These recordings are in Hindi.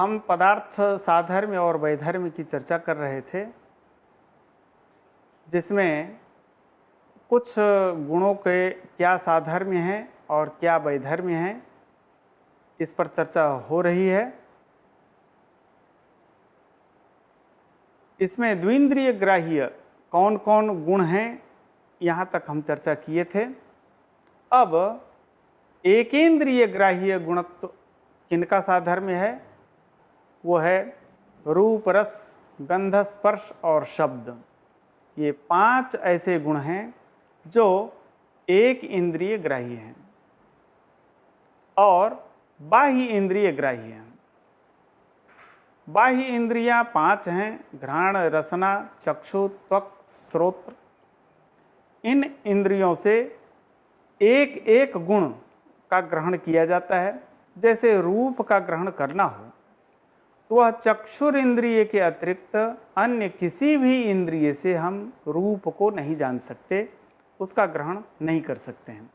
हम पदार्थ साधर्म्य और वैधर्म्य की चर्चा कर रहे थे, जिसमें कुछ गुणों के क्या साधर्म्य हैं और क्या वैधर्म्य हैं, इस पर चर्चा हो रही है। इसमें द्विंद्रिय ग्राह्य कौन कौन गुण हैं, यहाँ तक हम चर्चा किए थे। अब एकेंद्रिय ग्राह्य गुणत्व किनका साधर्म्य है? वो है रूप, रस, गंध, स्पर्श और शब्द। ये 5 ऐसे गुण हैं जो एक इंद्रिय ग्राह्य हैं और बाह्य इंद्रिय ग्राह्य हैं। बाह्य इंद्रियां 5 हैं: घ्राण, रसना, चक्षु, त्वक, श्रोत्र। इन इंद्रियों से एक एक गुण का ग्रहण किया जाता है। जैसे रूप का ग्रहण करना हो तो वह चक्षुर इंद्रिय के अतिरिक्त अन्य किसी भी इंद्रिय से हम रूप को नहीं जान सकते, उसका ग्रहण नहीं कर सकते हैं।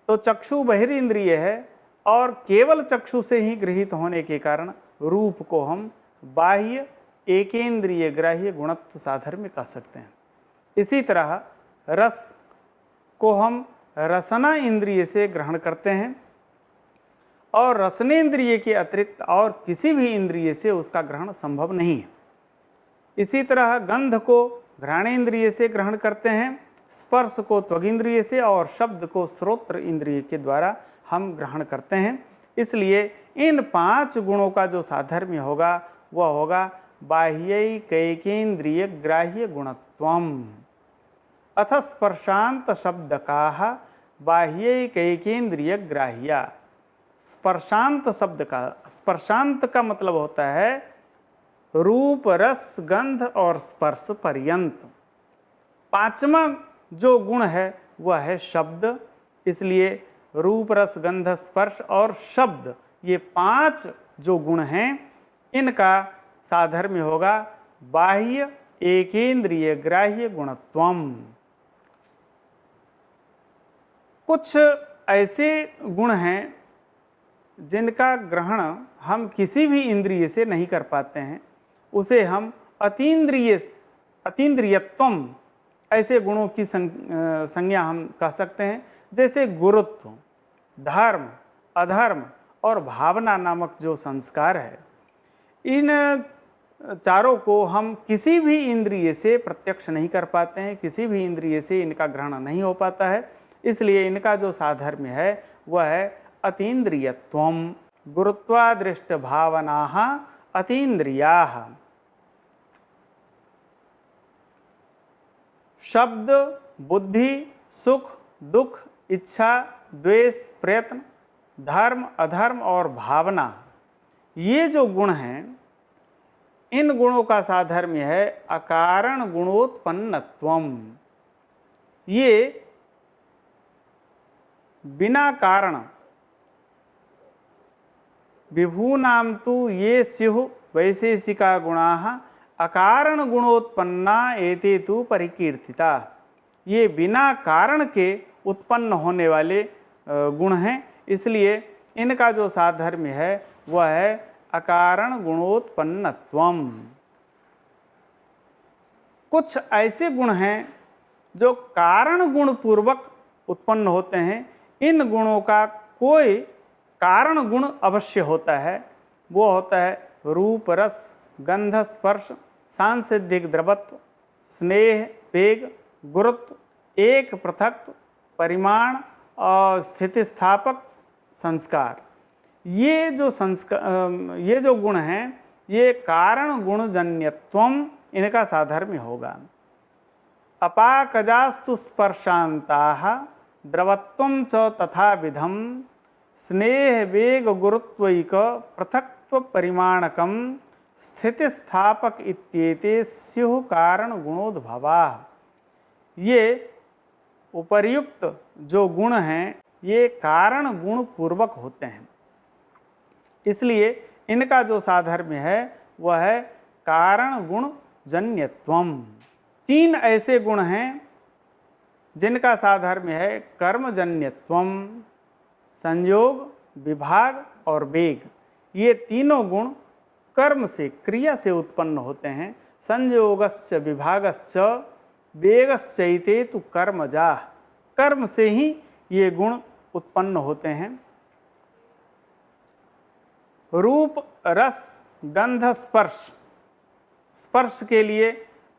तो चक्षु बहिर्इंद्रिय है और केवल चक्षु से ही गृहीत होने के कारण रूप को हम बाह्य एकेंद्रिय ग्राह्य गुणत्व साधर्म्य कह सकते हैं। इसी तरह रस को हम रसना इंद्रिय से ग्रहण करते हैं और रसनेन्द्रिय के अतिरिक्त और किसी भी इंद्रिय से उसका ग्रहण संभव नहीं है। इसी तरह गंध को घ्राणेन्द्रिय से ग्रहण करते हैं, स्पर्श को त्वगिंद्रिय से और शब्द को श्रोत्र इंद्रिय के द्वारा हम ग्रहण करते हैं। इसलिए इन 5 गुणों का जो साधर्म्य होगा वह होगा बाह्यैकैकेन्द्रिय ग्राह्य गुणत्वम। अथ स्पर्शांत शब्दकाः बाह्यैकैकेन्द्रिय ग्राह्या। स्पर्शांत शब्द का, स्पर्शांत का मतलब होता है रूप, रस, गंध और स्पर्श पर्यंत। 5वां जो गुण है वह है शब्द। इसलिए रूप, रस, गंध, स्पर्श और शब्द, ये 5 जो गुण हैं, इनका साधर्म्य होगा बाह्य एकेंद्रिय ग्राह्य गुणत्वम। कुछ ऐसे गुण हैं जिनका ग्रहण हम किसी भी इंद्रिय से नहीं कर पाते हैं, उसे हम अतीन्द्रियत्वम ऐसे गुणों की संज्ञा हम कह सकते हैं। जैसे गुरुत्व, धर्म, अधर्म और भावना नामक जो संस्कार है, इन चारों को हम किसी भी इंद्रिय से प्रत्यक्ष नहीं कर पाते हैं, किसी भी इंद्रिय से इनका ग्रहण नहीं हो पाता है। इसलिए इनका जो साधर्म्य है वह है अतीन्द्रियत्वम। गुरुत्वादृष्ट भावनाः अतीन्द्रियाः। शब्द, बुद्धि, सुख, दुख, इच्छा, द्वेष, प्रयत्न, धर्म, अधर्म और भावना, ये जो गुण हैं, इन गुणों का साधर्म्य है अकारण गुणोत्पन्नत्वम। ये बिना कारण, विभूनां तु ये स्युः वैशेषिका गुणाः अकारण गुणोत्पन्ना एते तु परिकीर्तिता। ये बिना कारण के उत्पन्न होने वाले गुण हैं, इसलिए इनका जो साधर्म्य है वह है अकारण गुणोत्पन्नत्वम। कुछ ऐसे गुण हैं जो कारण गुण पूर्वक उत्पन्न होते हैं। इन गुणों का कोई कारण गुण अवश्य होता है, वो होता है रूप, रस, गंध, स्पर्श, सांसिधिक द्रवत्व, स्नेह, वेग, गुरुत्व, एक पृथक्त्व, परिमाण और स्थितिस्थापक संस्कार। ये जो गुण हैं, ये कारण गुणजन्यत्वम, इनका साधर्म्य होगा। अपाकजास्तु स्पर्शान्ताः द्रवत्वं च तथा विधम स्नेह, वेग, गुरुत्वैक पृथक्त्व परिमाणकम स्थितिस्थापक इत्येते स्युः कारण गुणोद्भवाः। ये उपर्युक्त जो गुण हैं, ये कारण गुण पूर्वक होते हैं, इसलिए इनका जो साधर्म्य है वह है कारण गुण जन्यत्वम। 3 ऐसे गुण हैं जिनका साधर्म्य है कर्मजन्यत्वम, संयोग, विभाग और वेग। ये तीनों गुण कर्म से, क्रिया से उत्पन्न होते हैं। संयोगश्च विभागश्च वेगश्चैते तु कर्मजाः, कर्म से ही ये गुण उत्पन्न होते हैं। रूप, रस, गंध, स्पर्श। स्पर्श के लिए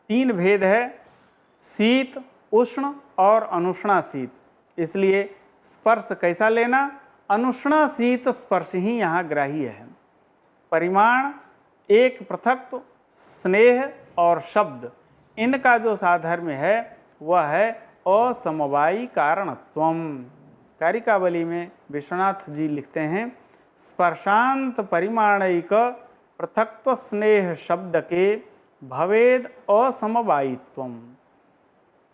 3 भेद है, शीत, उष्ण और अनुष्णा शीत। इसलिए स्पर्श कैसा लेना, अनुष्णा शीत स्पर्श ही यहाँ ग्राह्य है। परिमाण, एक पृथक्त्व, स्नेह और शब्द, इनका जो साधर्म्य है वह है असमवायी कारणत्वम। कारिकावली में विश्वनाथ जी लिखते हैं, स्पर्शांत परिमाणिक पृथक्त्व स्नेह शब्द के भवेद असमवायित्वम।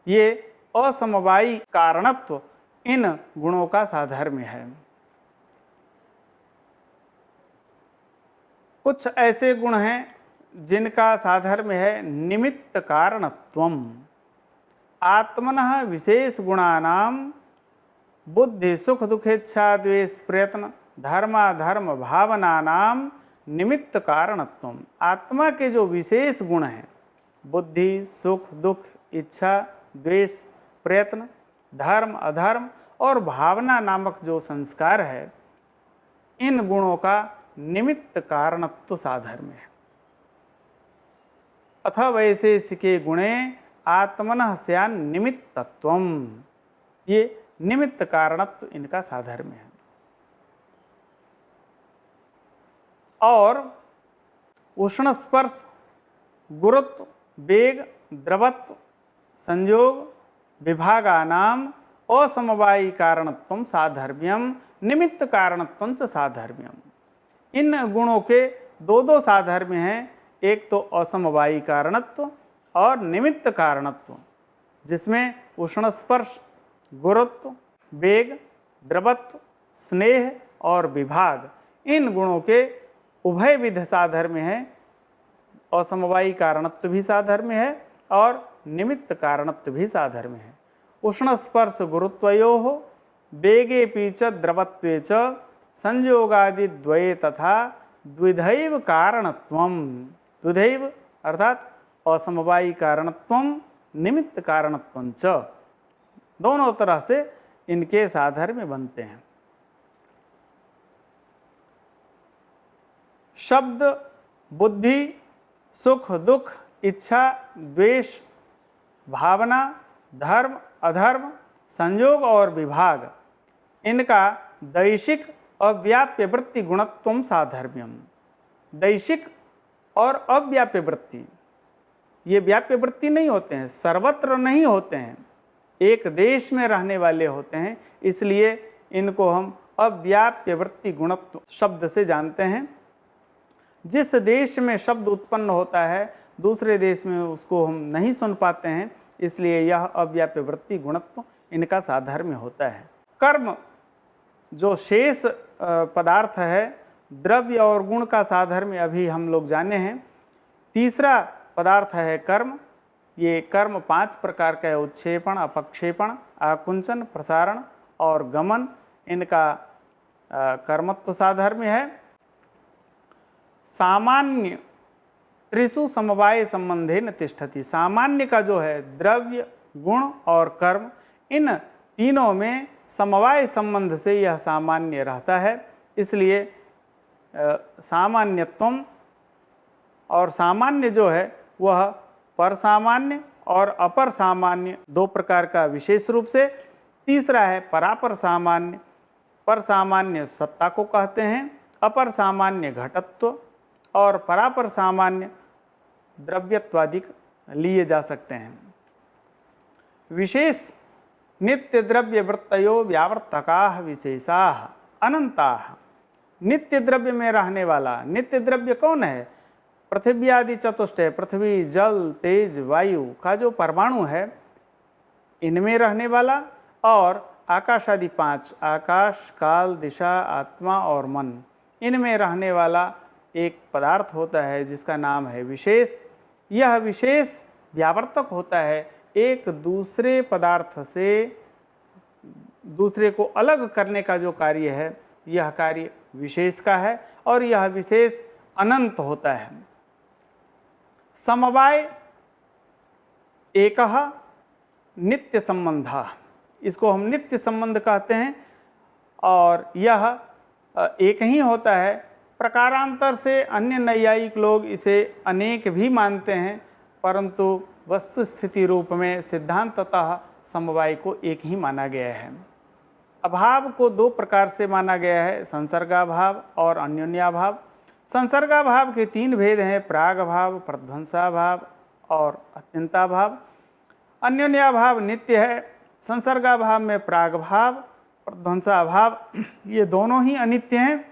ये असमवायी कारणत्व इन गुणों का साधर्म्य है। कुछ ऐसे गुण हैं जिनका साधर्म्य है निमित्त कारणत्वम। आत्मनः विशेष गुणानां बुद्धि सुख दुखेच्छा द्वेष प्रयत्न धर्माधर्म भावनानां निमित्त कारणत्वम। आत्मा के जो विशेष गुण हैं, बुद्धि सुख दुख इच्छा द्वेष प्रयत्न धर्म अधर्म और भावना नामक जो संस्कार है, इन गुणों का निमित्त कारणत्व साधर्म्य है। अथ वैशेषिके गुणे आत्मनः स्यान् निमित्तत्वम। ये निमित्त कारणत्व इनका साधर्म्य है। और उष्ण स्पर्श, गुरुत्व, वेग, द्रवत्व, संयोग, विभागानाम असमवायी कारणत्वम साधर्म्यम निमित्त कारणत्वं च साधर्म्यम। इन गुणों के 2 साधर्म्य हैं, एक तो असमवायी कारणत्व और निमित्त कारणत्व, जिसमें उष्ण स्पर्श, गुरुत्व, वेग, द्रवत्व, स्नेह और विभाग, इन गुणों के उभय विध साधर्म्य है। असमवायी कारणत्व भी साधर्म्य है और निमित्त कारणत्व भी साधर्म्य है। उष्ण स्पर्श गुरुत्वयोः वेगेऽपि च द्रवत्वे च संयोगादि द्वये तथा द्विधैव कारणत्वम। द्विधैव अर्थात असमवायी कारणत्वम निमित्त कारणत्वं च, दोनों तरह से इनके साधर्म्य बनते हैं। शब्द, बुद्धि, सुख दुख इच्छा द्वेष भावना धर्म अधर्म संयोग और विभाग, इनका दैशिक अव्याप्य वृत्ति गुणत्वम साधर्म्यम। दैशिक और अव्याप्य वृत्ति, ये व्याप्य वृत्ति नहीं होते हैं, सर्वत्र नहीं होते हैं, एक देश में रहने वाले होते हैं, इसलिए इनको हम अव्याप्य वृत्ति गुणत्व शब्द से जानते हैं। जिस देश में शब्द उत्पन्न होता है दूसरे देश में उसको हम नहीं सुन पाते हैं, इसलिए यह अव्याप्य वृत्ति गुणत्व इनका साधर्म्य होता है। कर्म जो शेष पदार्थ है, द्रव्य और गुण का साधर्म्य अभी हम लोग जाने हैं। तीसरा पदार्थ है कर्म। ये कर्म 5 प्रकार का है, उत्क्षेपण, अपक्षेपण, आकुंचन, प्रसारण और गमन, इनका कर्मत्व साधर्म्य है। सामान्य त्रिषु समवाय संबंधेन तिष्ठति। सामान्य का जो है द्रव्य गुण और कर्म, इन तीनों में समवाय संबंध से यह सामान्य रहता है, इसलिए सामान्यत्वम। और सामान्य जो है वह पर सामान्य और अपर सामान्य 2 प्रकार का विशेष रूप से। तीसरा है परापर सामान्य। पर सामान्य सत्ता को कहते हैं, अपर सामान्य घटत्व और परापर सामान्य द्रव्यत्वादिक लिए जा सकते हैं। विशेष नित्य द्रव्य वृत्तयो व्यावर्तकाः विशेषाः अनंताः। नित्य द्रव्य में रहने वाला, नित्य द्रव्य कौन है? पृथ्वी आदि चतुष्टय, पृथ्वी जल तेज वायु का जो परमाणु है, इनमें रहने वाला, और आकाश आदि 5, आकाश काल दिशा आत्मा और मन, इनमें रहने वाला एक पदार्थ होता है जिसका नाम है विशेष। यह विशेष व्यावर्तक होता है, एक दूसरे पदार्थ से दूसरे को अलग करने का जो कार्य है, यह कार्य विशेष का है, और यह विशेष अनंत होता है। समवाय एकः नित्य संबंधः, इसको हम नित्य संबंध कहते हैं और यह एक ही होता है। प्रकारांतर से अन्य नैयायिक लोग इसे अनेक भी मानते हैं, परंतु वस्तु स्थिति रूप में सिद्धांततः समवाय को एक ही माना गया है। अभाव को दो प्रकार से माना गया है, संसर्गाभाव और अन्योन्याभाव। संसर्गाभाव के तीन भेद हैं, प्रागभाव, प्रध्वंसाभाव और अत्यंताभाव। अन्योन्याभाव नित्य है। संसर्गाभाव में प्रागभाव, प्रध्वंसाभाव ये दोनों ही अनित्य हैं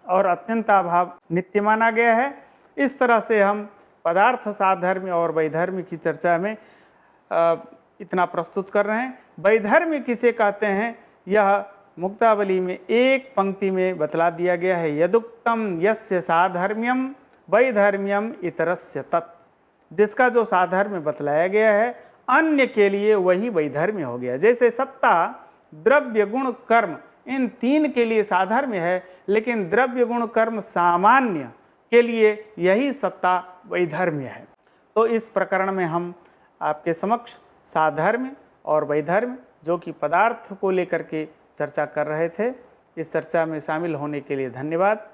और अत्यंताभाव नित्य माना गया है। इस तरह से हम पदार्थ साधर्म्य और वैधर्म्य की चर्चा में इतना प्रस्तुत कर रहे हैं। वैधर्म्य किसे कहते हैं, यह मुक्तावली में एक पंक्ति में बतला दिया गया है। यदुक्तम यस्य साधर्म्यम वैधर्म्यम इतरस्य तत्, जिसका जो साधर्म्य बतलाया गया है अन्य के लिए वही वैधर्म्य हो गया। जैसे सत्ता, द्रव्य, गुण, कर्म इन तीन के लिए साधर्म्य है, लेकिन द्रव्य, गुण, कर्म सामान्य के लिए यही सत्ता वैधर्म्य है। तो इस प्रकरण में हम आपके समक्ष साधर्म्य और वैधर्म्य जो कि पदार्थ को लेकर के चर्चा कर रहे थे। इस चर्चा में शामिल होने के लिए धन्यवाद।